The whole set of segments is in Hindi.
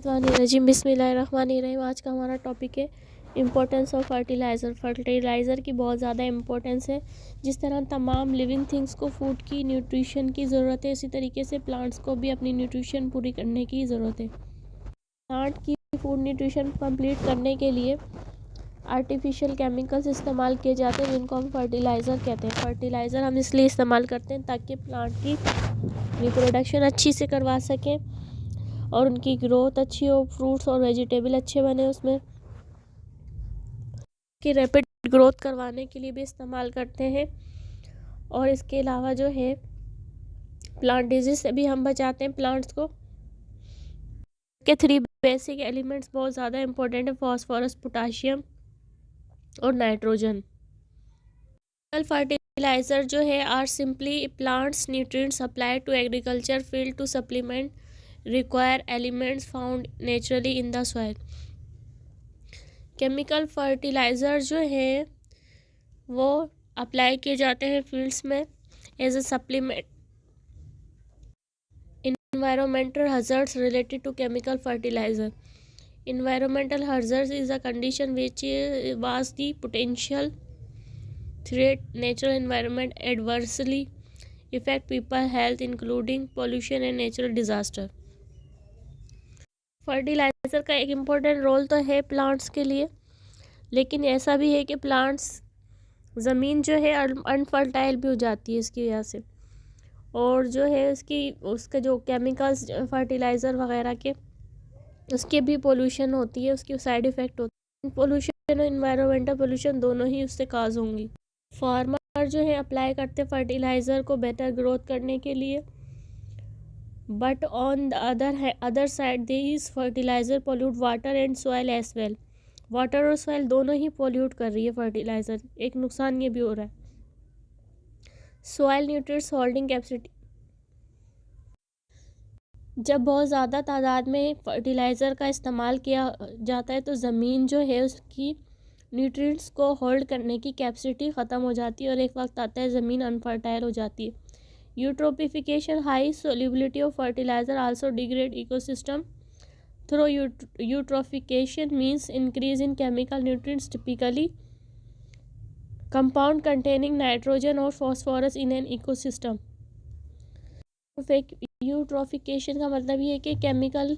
शैतानिर्रजीम बिस्मिल्लाहिर्रहमानिर्रहीम। आज का हमारा टॉपिक है इम्पोर्टेंस ऑफ फर्टिलाइज़र। फर्टिलाइज़र की बहुत ज़्यादा इम्पोर्टेंस है। जिस तरह तमाम लिविंग थिंग्स को फूड की न्यूट्रिशन की ज़रूरत है, इसी तरीके से प्लांट्स को भी अपनी न्यूट्रिशन पूरी करने की ज़रूरत है। प्लांट की फूड न्यूट्रिशन कंप्लीट करने के लिए आर्टिफिशियल केमिकल्स इस्तेमाल किए जाते हैं, जिनको हम फर्टिलाइज़र कहते हैं। फर्टिलाइज़र हम इसलिए इस्तेमाल करते हैं ताकि प्लांट की रिप्रोडक्शन अच्छी से करवा सकें और उनकी ग्रोथ अच्छी हो, फ्रूट्स और वेजिटेबल अच्छे बने उसमें। की रैपिड ग्रोथ करवाने के लिए भी इस्तेमाल करते हैं। और इसके अलावा जो है प्लांट डिजीज से भी हम बचाते हैं प्लांट्स को। के 3 बेसिक एलिमेंट्स बहुत ज़्यादा इंपॉर्टेंट है, फॉस्फोरस, पोटाशियम और नाइट्रोजन। फर्टिलाइज़र जो है are simply plants nutrients supply to agriculture field to supplement require elements found naturally in the soil. Chemical fertiliser जो है वो अप्लाई किए जाते हैं फील्ड्स में as a supplement. Environmental hazards related to chemical fertilizer. Environmental hazards is a condition which was the potential threat natural environment adversely affect people health including pollution and natural disaster. Fertiliser का एक इम्पोर्टेंट रोल तो है प्लांट्स के लिए, लेकिन ऐसा भी है कि प्लांट्स ज़मीन जो है अनफर्टाइल भी हो जाती है इसकी वजह से। और जो है उसके जो केमिकल्स फर्टिलाइज़र वगैरह के उसके भी पोल्यूशन होती है, उसकी साइड इफ़ेक्ट होती है। पोल्यूशन और इन्वायरमेंटल पोल्यूशन दोनों ही उससे काज होंगी। फार्मर जो है अप्लाई करते फर्टिलाइज़र को बेटर ग्रोथ करने के लिए, but on the other side this fertiliser pollute water and soil as well. Water और सॉइल दोनों ही पोल्यूट कर रही है फर्टिलाइज़र। एक नुकसान ये भी हो रहा है। Soil nutrients holding capacity. जब बहुत ज़्यादा तादाद में फर्टिलाइज़र का इस्तेमाल किया जाता है तो ज़मीन जो है उसकी न्यूट्रिएंट्स को होल्ड करने की कैपेसिटी ख़त्म हो जाती है और एक वक्त आता है ज़मीन अनफर्टाइल हो जाती है। Eutrophication high solubility of fertilizer also degrade ecosystem through eutrophication means increase in chemical nutrients typically compound containing nitrogen और phosphorus in an ecosystem. Eutrophication का मतलब ये है कि केमिकल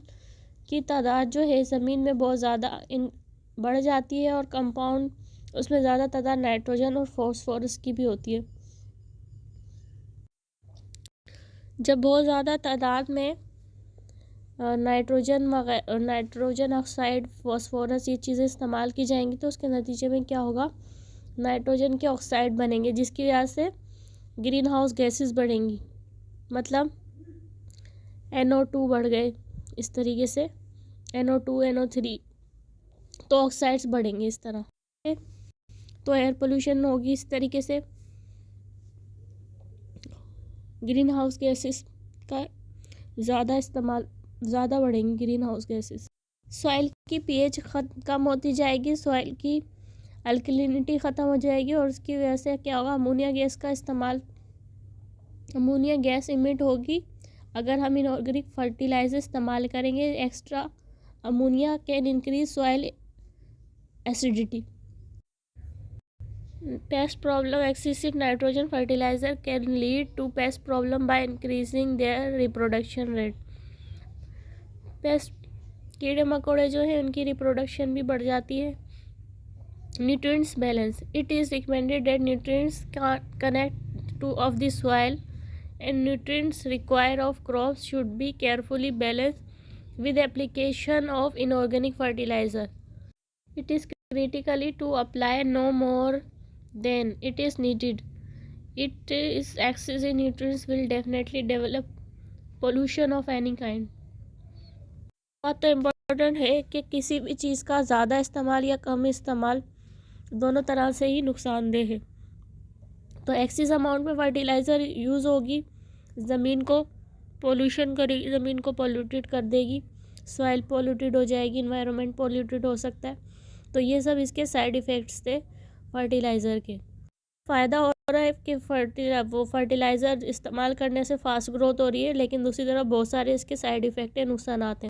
की तादाद जो है ज़मीन में बहुत ज़्यादा बढ़ जाती है और कंपाउंड उसमें ज़्यादा तादाद नाइट्रोजन और फॉस्फोरस की भी होती है। जब बहुत ज़्यादा तादाद में नाइट्रोजन ऑक्साइड, फॉस्फोरस ये चीज़ें इस्तेमाल की जाएंगी तो उसके नतीजे में क्या होगा, नाइट्रोजन के ऑक्साइड बनेंगे, जिसकी वजह से ग्रीन हाउस गैसेस बढ़ेंगी। मतलब NO2 बढ़ गए, इस तरीके से NO2 NO3 तो ऑक्साइड्स बढ़ेंगे इस तरह। तो एयर पोल्यूशन होगी, इस तरीके से ग्रीन हाउस गैसेस का ज़्यादा बढ़ेंगी ग्रीन हाउस गैसेस। सॉइल की pH कम होती जाएगी, सॉइल की अल्कलिनिटी ख़त्म हो जाएगी और उसकी वजह से क्या होगा, अमोनिया गैस इमिट होगी। अगर हम इनऑर्गेनिक फर्टिलाइज़र इस्तेमाल करेंगे, extra ammonia can increase soil acidity. Pest problem. Excessive nitrogen fertiliser can lead to pest problem by increasing their reproduction rate. Pest कीड़े मकोड़े जो है उनकी रिप्रोडक्शन भी बढ़ जाती है। Nutrients balance. It is recommended that nutrients connect two of the soil and nutrients required of crops should be carefully balanced with application of inorganic fertilizer. It is critically to apply no more than it is needed. It is excessive nutrients will definitely develop pollution of any kind. बात तो इम्पोर्टेंट है कि किसी भी चीज़ का ज़्यादा इस्तेमाल या कम इस्तेमाल दोनों तरह से ही नुकसानदेह है। तो एक्सेस अमाउंट में फर्टिलाइज़र यूज़ होगी, ज़मीन को पोल्यूशन करेगी, ज़मीन को पोल्यूटेड कर देगी, सॉइल पोल्यूटेड हो जाएगी, इन्वायरमेंट पोल्यूटेड हो सकता है। तो ये सब इसके साइड इफ़ेक्ट्स थे फर्टिलाइज़र के। फ़ायदा हो रहा है कि फर्टिलाइज़र इस्तेमाल करने से फास्ट ग्रोथ हो रही है, लेकिन दूसरी तरफ बहुत सारे इसके साइड इफ़ेक्ट हैं, नुकसान हैं।